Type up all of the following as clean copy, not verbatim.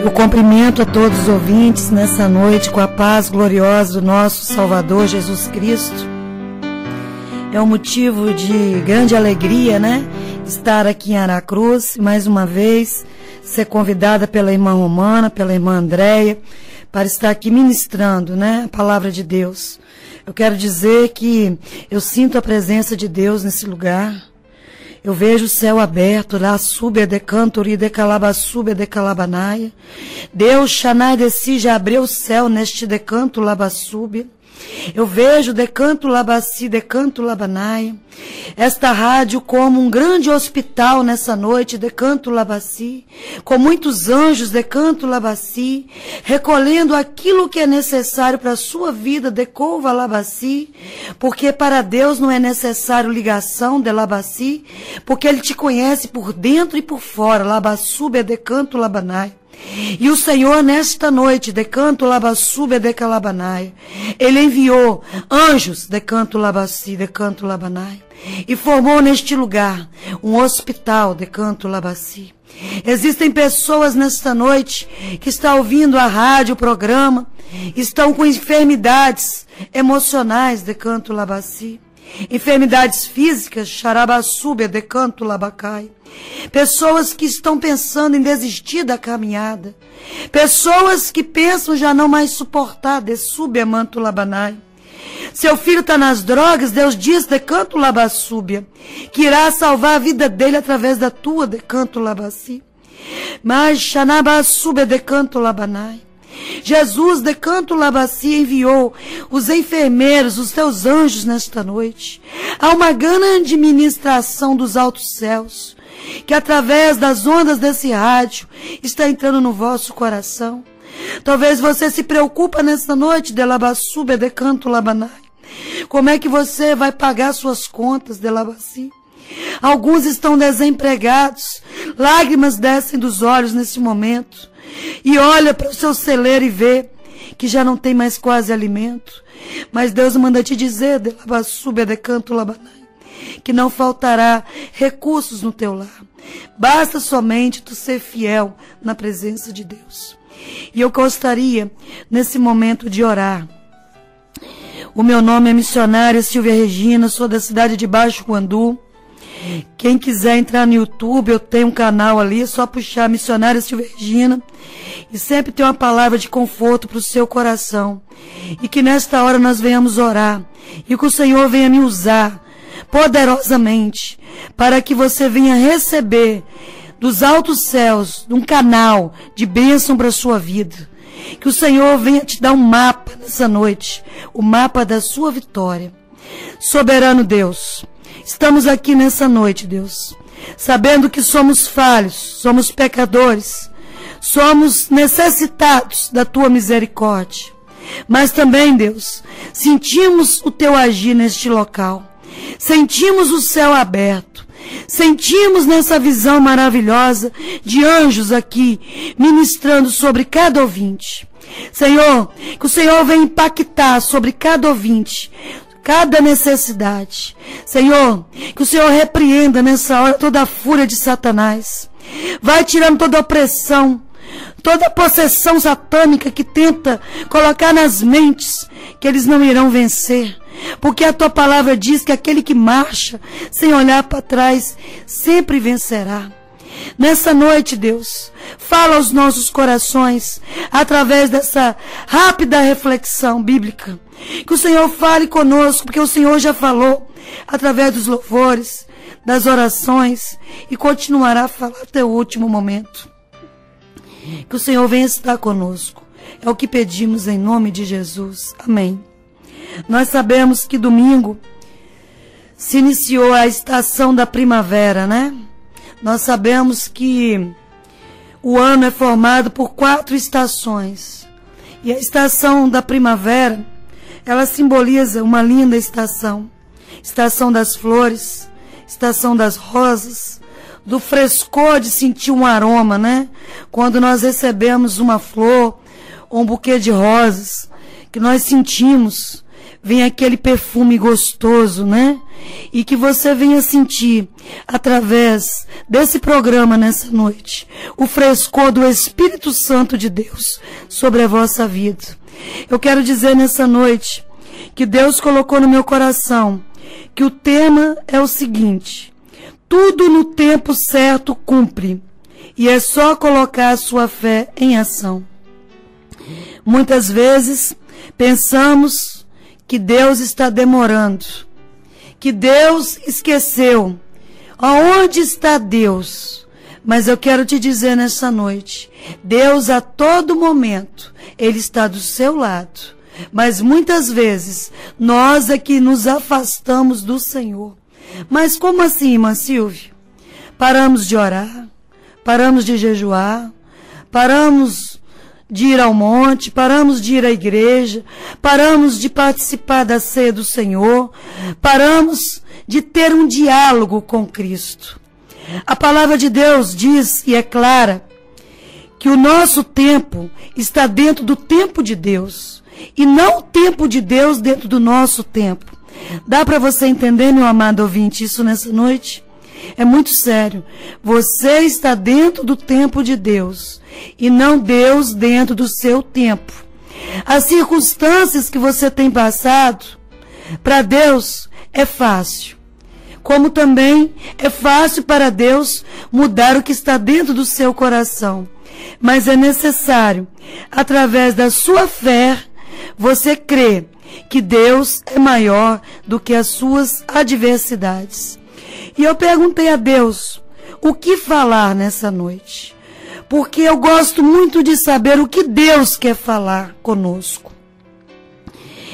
Eu cumprimento a todos os ouvintes nessa noite com a paz gloriosa do nosso Salvador Jesus Cristo. É um motivo de grande alegria, né? Estar aqui em Aracruz, mais uma vez, ser convidada pela irmã Romana, pela irmã Andréia, para estar aqui ministrando, né? A palavra de Deus. Eu quero dizer que eu sinto a presença de Deus nesse lugar. Eu vejo o céu aberto, lá sube de cantori de calabasube de calabanaia. Deus, Xanai de si, já abriu o céu neste decanto labassube. Eu vejo decanto labaci, decanto labanaia. Esta rádio como um grande hospital nessa noite, decanto labaci, com muitos anjos, decanto labaci, recolhendo aquilo que é necessário para a sua vida, decouva labaci, porque para Deus não é necessário ligação de labaci, porque Ele te conhece por dentro e por fora, labassube, decanto labanaia. E o Senhor nesta noite, decanto labassube de calabanaia, Ele enviou anjos, decanto labassi, decanto labanai, e formou neste lugar um hospital, decanto labassi. Existem pessoas nesta noite que estão ouvindo a rádio, o programa, estão com enfermidades emocionais, decanto labassi. Enfermidades físicas, xarabassube, decanto labacai. Pessoas que estão pensando em desistir da caminhada. Pessoas que pensam já não mais suportar, desube, manto labanai. Seu filho está nas drogas, Deus diz, decanto labassúbia, que irá salvar a vida dele através da tua, decanto labassi. Mas xanabassube, decanto labanai. Jesus, decanto labassi, enviou os enfermeiros, os teus anjos nesta noite. Há uma grande ministração dos altos céus, que através das ondas desse rádio está entrando no vosso coração. Talvez você se preocupa nesta noite, de labassube, decanto labanai. Como é que você vai pagar suas contas, de labassi? Alguns estão desempregados, lágrimas descem dos olhos nesse momento. E olha para o seu celeiro e vê que já não tem mais quase alimento. Mas Deus manda te dizer, de labassube, decanto labanai, que não faltará recursos no teu lar. Basta somente tu ser fiel na presença de Deus. E eu gostaria, nesse momento, de orar. O meu nome é missionária Silvia Regina, sou da cidade de Baixo Guandu. Quem quiser entrar no YouTube, eu tenho um canal ali, é só puxar missionária Silvia Regina. E sempre tem uma palavra de conforto para o seu coração. E que nesta hora nós venhamos orar. E que o Senhor venha me usar poderosamente, para que você venha receber dos altos céus, um canal de bênção para a sua vida. Que o Senhor venha te dar um mapa nessa noite, o mapa da sua vitória. Soberano Deus, estamos aqui nessa noite, Deus, sabendo que somos falhos, somos pecadores, somos necessitados da tua misericórdia. Mas também, Deus, sentimos o teu agir neste local. Sentimos o céu aberto, sentimos nessa visão maravilhosa de anjos aqui, ministrando sobre cada ouvinte. Senhor, que o Senhor venha impactar sobre cada ouvinte, cada necessidade. Senhor, que o Senhor repreenda nessa hora toda a fúria de Satanás. Vai tirando toda a opressão, toda a possessão satânica que tenta colocar nas mentes que eles não irão vencer. Porque a tua palavra diz que aquele que marcha sem olhar para trás sempre vencerá. Nessa noite, Deus, fala aos nossos corações através dessa rápida reflexão bíblica. Que o Senhor fale conosco, porque o Senhor já falou através dos louvores, das orações e continuará a falar até o último momento. Que o Senhor venha estar conosco. É o que pedimos em nome de Jesus. Amém. Nós sabemos que domingo se iniciou a estação da primavera, né? Nós sabemos que o ano é formado por 4 estações. E a estação da primavera, ela simboliza uma linda estação. Estação das flores, estação das rosas, do frescor de sentir um aroma, né? Quando nós recebemos uma flor ou um buquê de rosas, que nós sentimos, vem aquele perfume gostoso, né? E que você venha sentir, através desse programa nessa noite, o frescor do Espírito Santo de Deus sobre a vossa vida. Eu quero dizer nessa noite que Deus colocou no meu coração que o tema é o seguinte: tudo no tempo certo cumpre, e é só colocar a sua fé em ação. Muitas vezes pensamos que Deus está demorando, que Deus esqueceu. Aonde está Deus? Mas eu quero te dizer nessa noite, Deus a todo momento, Ele está do seu lado. Mas muitas vezes, nós é que nos afastamos do Senhor. Mas como assim, irmã Silvia? Paramos de orar, paramos de jejuar, paramos de ir ao monte, paramos de ir à igreja, paramos de participar da ceia do Senhor, paramos de ter um diálogo com Cristo. A palavra de Deus diz, e é clara, que o nosso tempo está dentro do tempo de Deus, e não o tempo de Deus dentro do nosso tempo. Dá para você entender, meu amado ouvinte, isso nessa noite? É muito sério. Você está dentro do tempo de Deus e não Deus dentro do seu tempo. As circunstâncias que você tem passado, para Deus é fácil. Como também é fácil para Deus mudar o que está dentro do seu coração. Mas é necessário, através da sua fé, você crer que Deus é maior do que as suas adversidades. E eu perguntei a Deus o que falar nessa noite, porque eu gosto muito de saber o que Deus quer falar conosco.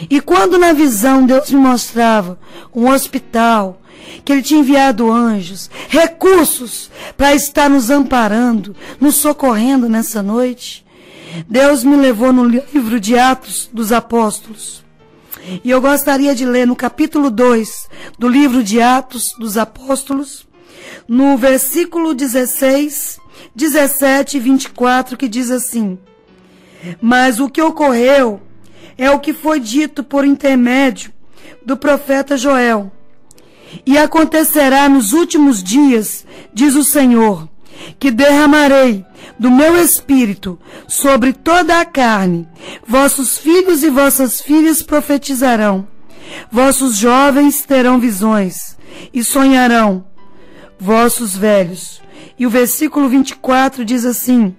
E quando na visão Deus me mostrava um hospital, que Ele tinha enviado anjos, recursos para estar nos amparando, nos socorrendo nessa noite, Deus me levou no livro de Atos dos Apóstolos. E eu gostaria de ler no capítulo 2 do livro de Atos dos Apóstolos, no versículo 16, 17 e 24, que diz assim: mas o que ocorreu é o que foi dito por intermédio do profeta Joel. E acontecerá nos últimos dias, diz o Senhor, que derramarei do meu espírito sobre toda a carne. Vossos filhos e vossas filhas profetizarão. Vossos jovens terão visões e sonharão, vossos velhos. E o versículo 24 diz assim: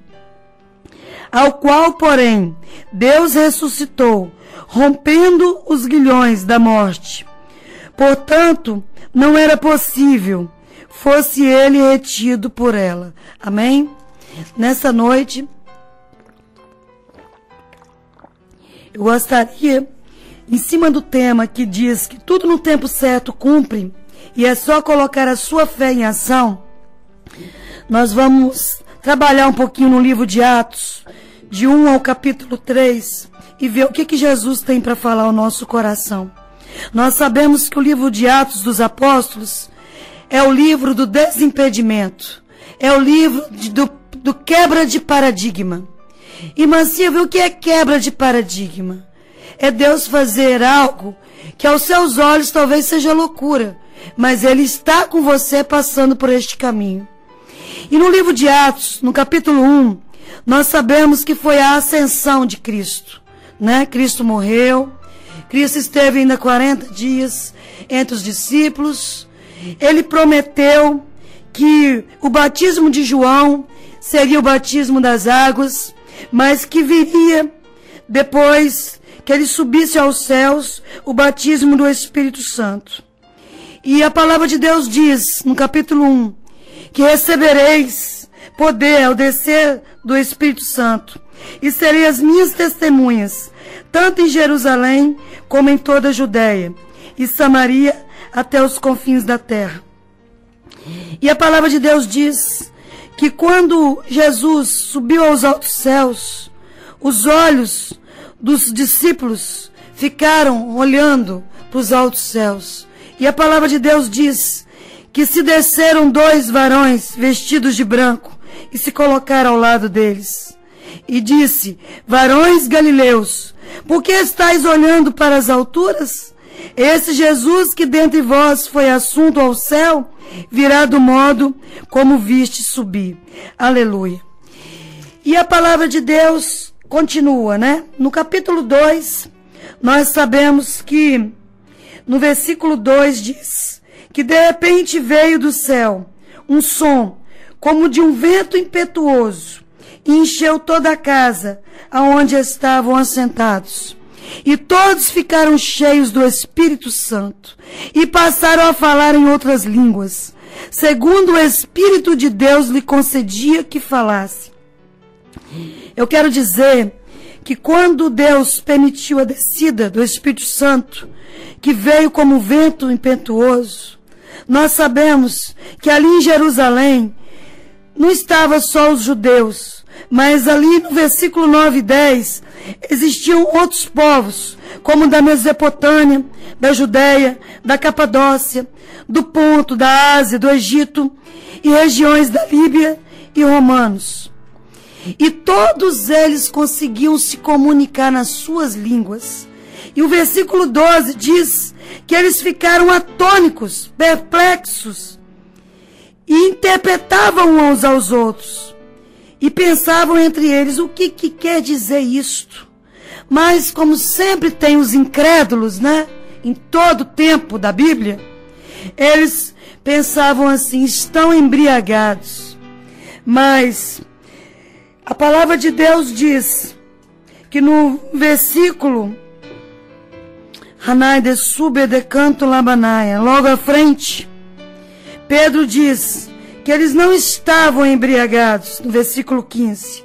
ao qual, porém, Deus ressuscitou, rompendo os grilhões da morte. Portanto, não era possível fosse ele retido por ela. Amém? Nessa noite, eu gostaria, em cima do tema que diz que tudo no tempo certo cumpre, e é só colocar a sua fé em ação, nós vamos trabalhar um pouquinho no livro de Atos, de 1 ao capítulo 3, e ver o que Jesus tem para falar ao nosso coração. Nós sabemos que o livro de Atos dos Apóstolos é o livro do desimpedimento, é o livro do quebra de paradigma. Irmã Silvia, o que é quebra de paradigma? É Deus fazer algo que aos seus olhos talvez seja loucura, mas Ele está com você passando por este caminho. E no livro de Atos, no capítulo 1, nós sabemos que foi a ascensão de Cristo, né? Cristo morreu, Cristo esteve ainda 40 dias entre os discípulos. Ele prometeu que o batismo de João seria o batismo das águas, mas que viria, depois que ele subisse aos céus, o batismo do Espírito Santo. E a palavra de Deus diz, no capítulo 1, que recebereis poder ao descer do Espírito Santo, e sereis as minhas testemunhas, tanto em Jerusalém como em toda a Judéia e Samaria, até os confins da terra. E a palavra de Deus diz que quando Jesus subiu aos altos céus, os olhos dos discípulos ficaram olhando para os altos céus. E a palavra de Deus diz que se desceram 2 varões vestidos de branco e se colocaram ao lado deles. E disse: varões galileus, por que estáis olhando para as alturas? Esse Jesus que dentre vós foi assunto ao céu, virá do modo como viste subir. Aleluia. E a palavra de Deus continua, né? No capítulo 2, nós sabemos que no versículo 2 diz que de repente veio do céu um som como de um vento impetuoso e encheu toda a casa aonde estavam assentados. E todos ficaram cheios do Espírito Santo e passaram a falar em outras línguas, segundo o Espírito de Deus lhe concedia que falasse. Eu quero dizer que quando Deus permitiu a descida do Espírito Santo, que veio como vento impetuoso, nós sabemos que ali em Jerusalém não estavam só os judeus, mas ali no versículo 9 e 10 existiam outros povos, como da Mesopotâmia, da Judéia, da Capadócia, do Ponto, da Ásia, do Egito e regiões da Líbia e romanos. E todos eles conseguiam se comunicar nas suas línguas. E o versículo 12 diz que eles ficaram atônicos, perplexos, e interpretavam uns aos outros. E pensavam entre eles, o que quer dizer isto? Mas como sempre tem os incrédulos, né? Em todo o tempo da Bíblia, eles pensavam assim, estão embriagados. Mas a palavra de Deus diz que no versículo Hanai de sube de canto labanaia, logo à frente, Pedro diz que eles não estavam embriagados, no versículo 15.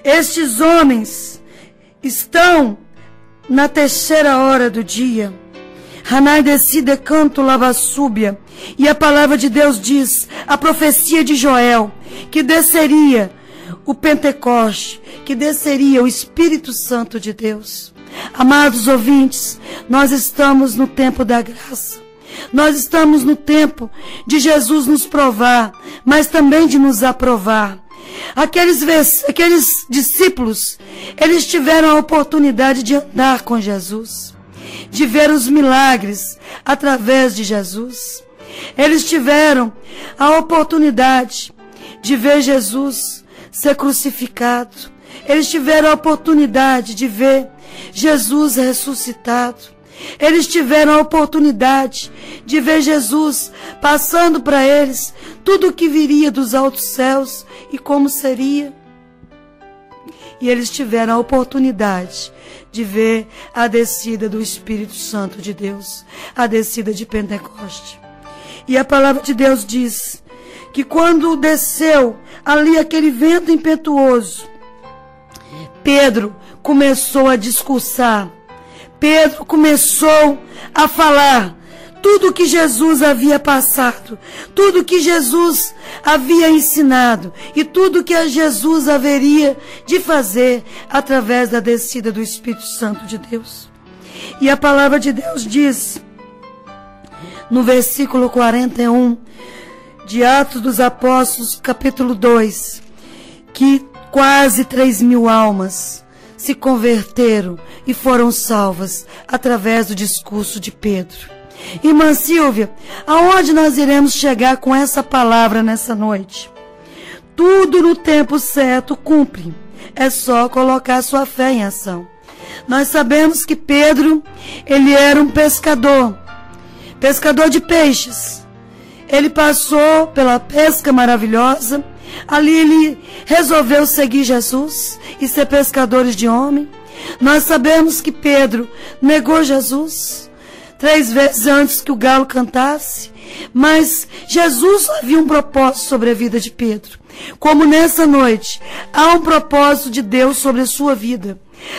Estes homens estão na terceira hora do dia. Hanai desci de canto lavassúbia. E a palavra de Deus diz, a profecia de Joel, que desceria o Pentecoste, que desceria o Espírito Santo de Deus. Amados ouvintes, nós estamos no tempo da graça. Nós estamos no tempo de Jesus nos provar, mas também de nos aprovar. Aqueles discípulos, eles tiveram a oportunidade de andar com Jesus, de ver os milagres através de Jesus. Eles tiveram a oportunidade de ver Jesus ser crucificado. Eles tiveram a oportunidade de ver Jesus ressuscitado. Eles tiveram a oportunidade de ver Jesus passando para eles tudo o que viria dos altos céus e como seria. E eles tiveram a oportunidade de ver a descida do Espírito Santo de Deus, a descida de Pentecoste. E a palavra de Deus diz que quando desceu ali aquele vento impetuoso, Pedro começou a discursar. Pedro começou a falar tudo o que Jesus havia passado, tudo o que Jesus havia ensinado e tudo o que Jesus haveria de fazer através da descida do Espírito Santo de Deus. E a palavra de Deus diz, no versículo 41 de Atos dos Apóstolos, capítulo 2, que quase 3.000 almas se converteram e foram salvas através do discurso de Pedro. Irmã Silvia, aonde nós iremos chegar com essa palavra nessa noite? Tudo no tempo certo cumpre. É só colocar sua fé em ação. Nós sabemos que Pedro, ele era um pescador de peixes. Ele passou pela pesca maravilhosa. Ali ele resolveu seguir Jesus e ser pescadores de homem. Nós sabemos que Pedro negou Jesus 3 vezes antes que o galo cantasse. Mas Jesus havia um propósito sobre a vida de Pedro. Como nessa noite, há um propósito de Deus sobre a sua vida.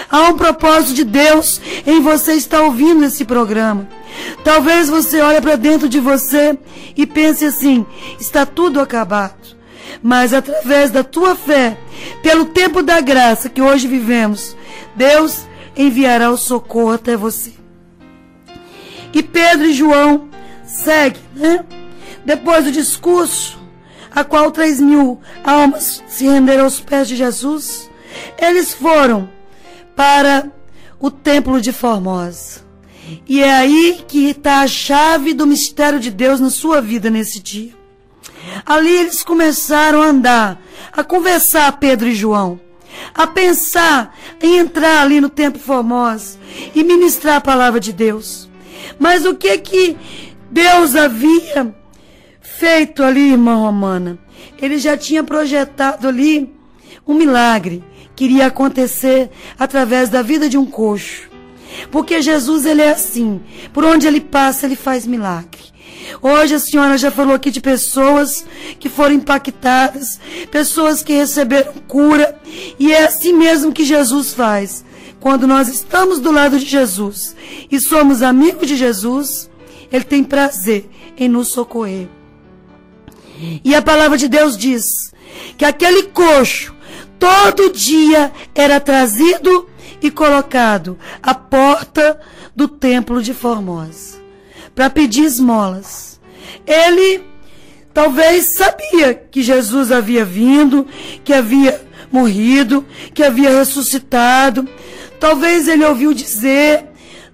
Há um propósito de Deus em você estar ouvindo esse programa. Talvez você olhe para dentro de você e pense assim, está tudo acabado. Mas através da tua fé, pelo tempo da graça que hoje vivemos, Deus enviará o socorro até você. E Pedro e João seguem, né? Depois do discurso, a qual 3.000 almas se renderam aos pés de Jesus, eles foram para o templo de Formosa. E é aí que está a chave do mistério de Deus na sua vida nesse dia. Ali eles começaram a andar, a conversar, Pedro e João, a pensar em entrar ali no Templo Formoso e ministrar a palavra de Deus. Mas o que Deus havia feito ali, irmã Romana? Ele já tinha projetado ali um milagre que iria acontecer através da vida de um coxo. Porque Jesus, ele é assim, por onde ele passa, ele faz milagre. Hoje a senhora já falou aqui de pessoas que foram impactadas, pessoas que receberam cura, e é assim mesmo que Jesus faz. Quando nós estamos do lado de Jesus e somos amigos de Jesus, ele tem prazer em nos socorrer. E a palavra de Deus diz que aquele coxo todo dia era trazido e colocado à porta do templo de Formosa para pedir esmolas. Ele talvez sabia que Jesus havia vindo, que havia morrido, que havia ressuscitado. Talvez ele ouviu dizer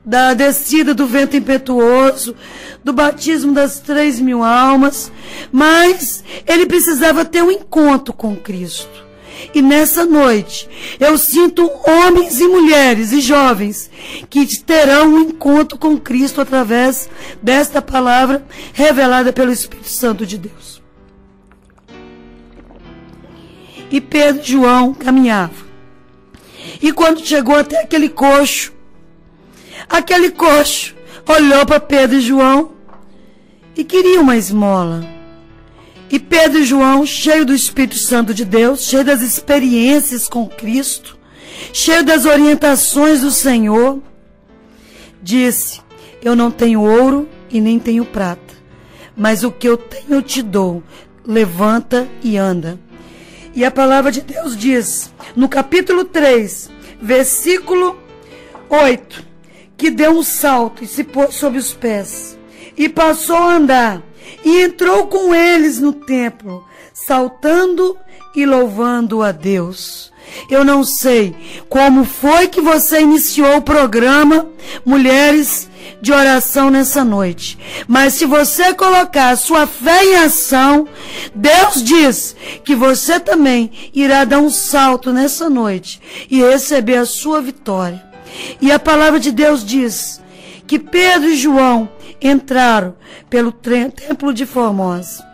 da descida do vento impetuoso, do batismo das 3.000 almas, mas ele precisava ter um encontro com Cristo. E nessa noite, eu sinto homens e mulheres e jovens que terão um encontro com Cristo através desta palavra revelada pelo Espírito Santo de Deus. E Pedro e João caminhavam. E quando chegou até aquele coxo olhou para Pedro e João e queria uma esmola. E Pedro e João, cheio do Espírito Santo de Deus, cheio das experiências com Cristo, cheio das orientações do Senhor, disse: eu não tenho ouro e nem tenho prata, mas o que eu tenho eu te dou, levanta e anda. E a palavra de Deus diz, no capítulo 3, versículo 8, que deu um salto e se pôs sobre os pés, e passou a andar, e entrou com eles no templo, saltando e louvando a Deus. Eu não sei como foi que você iniciou o programa Mulheres de Oração nessa noite, mas se você colocar a sua fé em ação, Deus diz que você também irá dar um salto nessa noite e receber a sua vitória. E a palavra de Deus diz que Pedro e João entraram pelo templo de Formosa.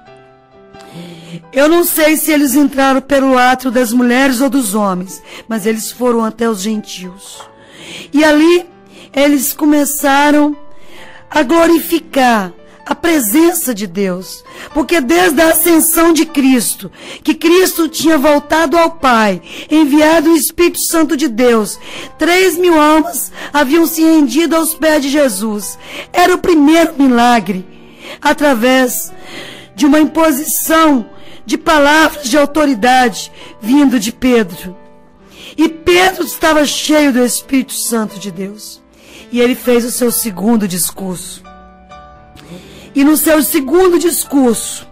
Eu não sei se eles entraram pelo átrio das mulheres ou dos homens, mas eles foram até os gentios. E ali eles começaram a glorificar a presença de Deus, porque desde a ascensão de Cristo, que Cristo tinha voltado ao Pai, enviado o Espírito Santo de Deus, 3.000 almas haviam se rendido aos pés de Jesus. Era o primeiro milagre, através de uma imposição de palavras de autoridade vindo de Pedro. E Pedro estava cheio do Espírito Santo de Deus, e ele fez o seu segundo discurso. E no seu segundo discurso,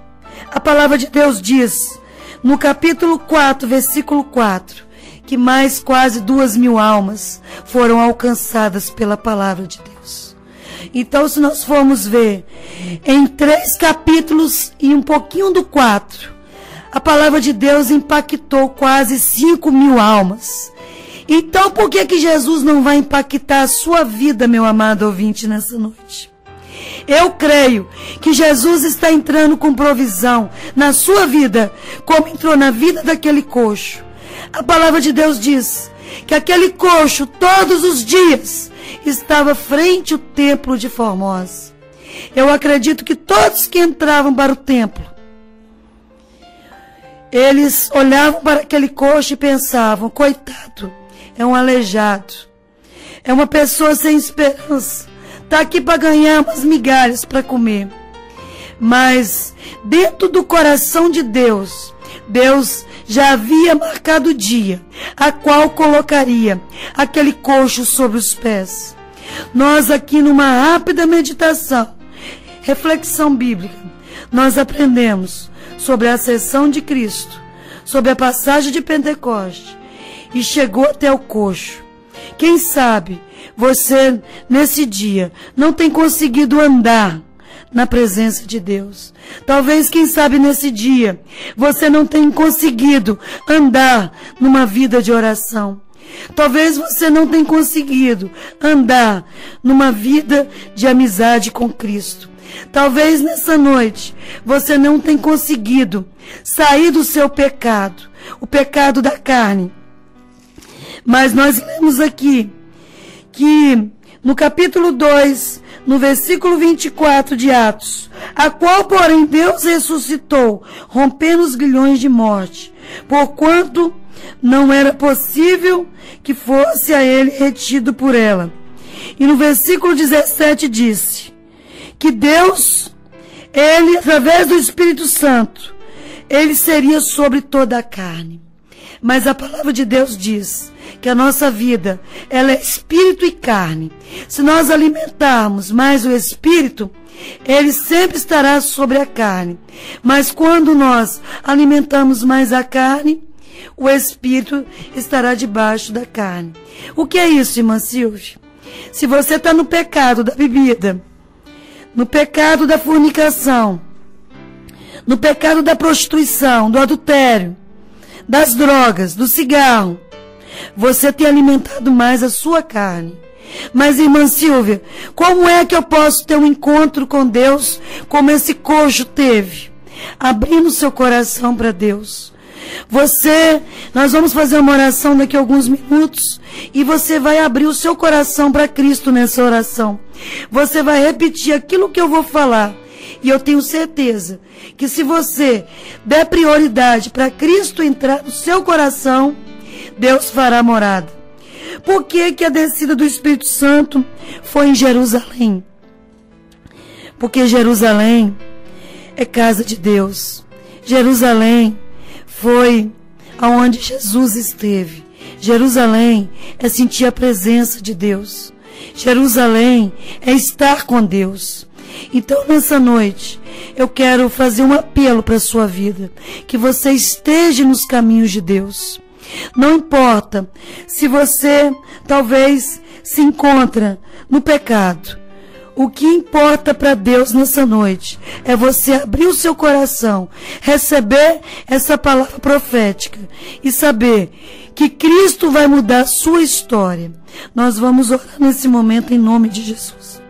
a palavra de Deus diz, no capítulo 4, versículo 4, que mais quase 2.000 almas foram alcançadas pela palavra de Deus. Então, se nós formos ver, em 3 capítulos e um pouquinho do 4, a palavra de Deus impactou quase 5.000 almas. Então, por que Jesus não vai impactar a sua vida, meu amado ouvinte, nessa noite? Eu creio que Jesus está entrando com provisão na sua vida, como entrou na vida daquele coxo. A palavra de Deus diz que aquele coxo, todos os dias, estava frente ao templo de Formosa. Eu acredito que todos que entravam para o templo, eles olhavam para aquele coxo e pensavam: coitado, é um aleijado, é uma pessoa sem esperança, está aqui para ganhar umas migalhas para comer. Mas dentro do coração de Deus, Deus já havia marcado o dia a qual colocaria aquele coxo sobre os pés. Nós aqui, numa rápida meditação, reflexão bíblica, nós aprendemos sobre a ascensão de Cristo, sobre a passagem de Pentecoste, e chegou até o coxo. Quem sabe você, nesse dia, não tem conseguido andar na presença de Deus. Talvez, quem sabe, nesse dia, você não tenha conseguido andar numa vida de oração. Talvez você não tenha conseguido andar numa vida de amizade com Cristo. Talvez nessa noite você não tenha conseguido sair do seu pecado, o pecado da carne. Mas nós lemos aqui que no capítulo 2, no versículo 24 de Atos, a qual, porém, Deus ressuscitou, rompendo os grilhões de morte, porquanto não era possível que fosse a ele retido por ela. E no versículo 17 disse que Deus, ele, através do Espírito Santo, ele seria sobre toda a carne. Mas a palavra de Deus diz que a nossa vida, ela é espírito e carne. Se nós alimentarmos mais o espírito, ele sempre estará sobre a carne. Mas quando nós alimentamos mais a carne, o espírito estará debaixo da carne. O que é isso, irmã Silvia? Se você está no pecado da bebida, no pecado da fornicação, no pecado da prostituição, do adultério, das drogas, do cigarro, você tem alimentado mais a sua carne. Mas, irmã Silvia, como é que eu posso ter um encontro com Deus como esse coxo teve? Abrindo seu coração para Deus. Nós vamos fazer uma oração daqui a alguns minutos e você vai abrir o seu coração para Cristo nessa oração. Você vai repetir aquilo que eu vou falar. E eu tenho certeza que se você der prioridade para Cristo entrar no seu coração, Deus fará morada. Por que que a descida do Espírito Santo foi em Jerusalém? Porque Jerusalém é casa de Deus. Jerusalém foi aonde Jesus esteve. Jerusalém é sentir a presença de Deus. Jerusalém é estar com Deus. Então, nessa noite, eu quero fazer um apelo para a sua vida, que você esteja nos caminhos de Deus. Não importa se você talvez se encontra no pecado. O que importa para Deus nessa noite é você abrir o seu coração, receber essa palavra profética e saber que Cristo vai mudar a sua história. Nós vamos orar nesse momento em nome de Jesus.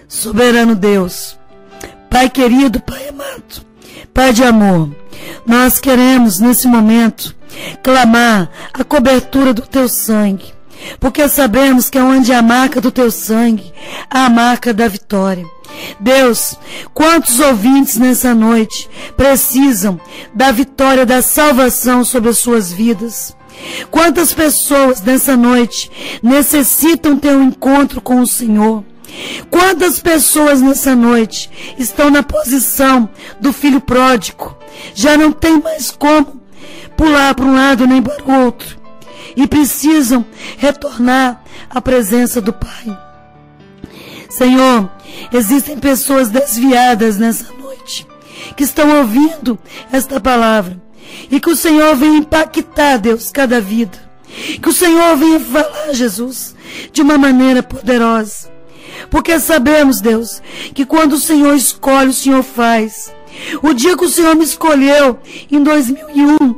Soberano Deus, Pai querido, Pai amado, Pai de amor, nós queremos nesse momento clamar a cobertura do Teu sangue, porque sabemos que é onde há a marca do Teu sangue, há a marca da vitória. Deus, quantos ouvintes nessa noite precisam da vitória, da salvação sobre as suas vidas? Quantas pessoas nessa noite necessitam ter um encontro com o Senhor? Quantas pessoas nessa noite estão na posição do filho pródigo? Já não tem mais como pular para um lado nem para o outro. E precisam retornar à presença do Pai. Senhor, existem pessoas desviadas nessa noite, que estão ouvindo esta palavra. E que o Senhor venha impactar, Deus, cada vida. Que o Senhor venha falar, Jesus, de uma maneira poderosa. Porque sabemos, Deus, que quando o Senhor escolhe, o Senhor faz. O dia que o Senhor me escolheu, em 2001,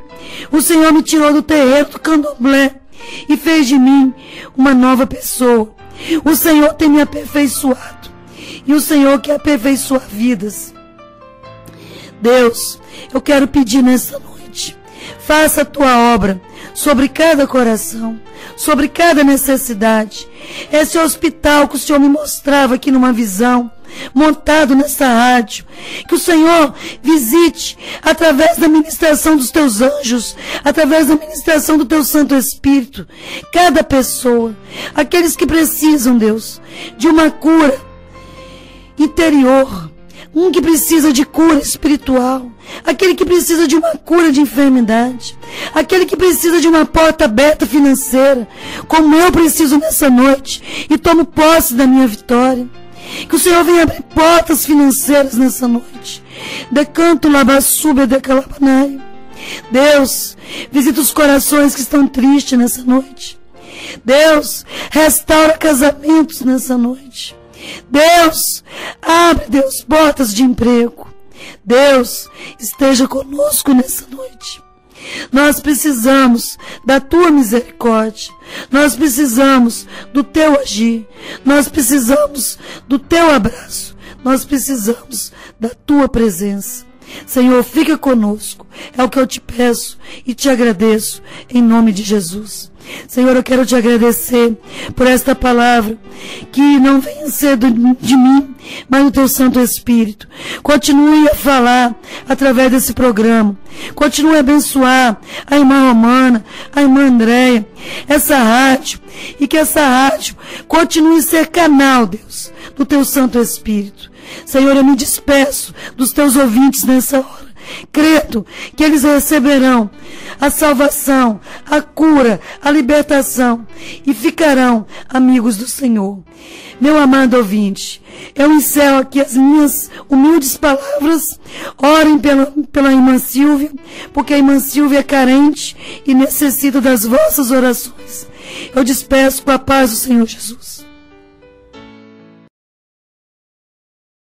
o Senhor me tirou do terreiro do candomblé e fez de mim uma nova pessoa. O Senhor tem me aperfeiçoado e o Senhor quer aperfeiçoar vidas. Deus, eu quero pedir nessa noite, faça a Tua obra sobre cada coração, sobre cada necessidade. Esse hospital que o Senhor me mostrava aqui numa visão, montado nessa rádio, que o Senhor visite através da ministração dos Teus anjos, através da ministração do Teu Santo Espírito, cada pessoa, aqueles que precisam, Deus, de uma cura interior, um que precisa de cura espiritual, aquele que precisa de uma cura de enfermidade, aquele que precisa de uma porta aberta financeira, como eu preciso nessa noite, e tomo posse da minha vitória. Que o Senhor venha abrir portas financeiras nessa noite. Decanto labassúbia decalabanai. Deus, visita os corações que estão tristes nessa noite. Deus, restaura casamentos nessa noite. Deus, abre, Deus, portas de emprego. Deus, esteja conosco nessa noite. Nós precisamos da tua misericórdia. Nós precisamos do teu agir. Nós precisamos do teu abraço. Nós precisamos da tua presença. Senhor, fica conosco. É o que eu te peço e te agradeço em nome de Jesus. Senhor, eu quero te agradecer por esta palavra, que não venha ser de mim, mas do teu Santo Espírito. Continue a falar através desse programa. Continue a abençoar a irmã Romana, a irmã Andréia, essa rádio, e que essa rádio continue a ser canal, Deus, do teu Santo Espírito. Senhor, eu me despeço dos teus ouvintes nessa hora, crendo que eles receberão a salvação, a cura, a libertação e ficarão amigos do Senhor. Meu amado ouvinte, eu encerro aqui as minhas humildes palavras. Orem pela irmã Silvia, porque a irmã Silvia é carente e necessita das vossas orações. Eu despeço com a paz do Senhor Jesus.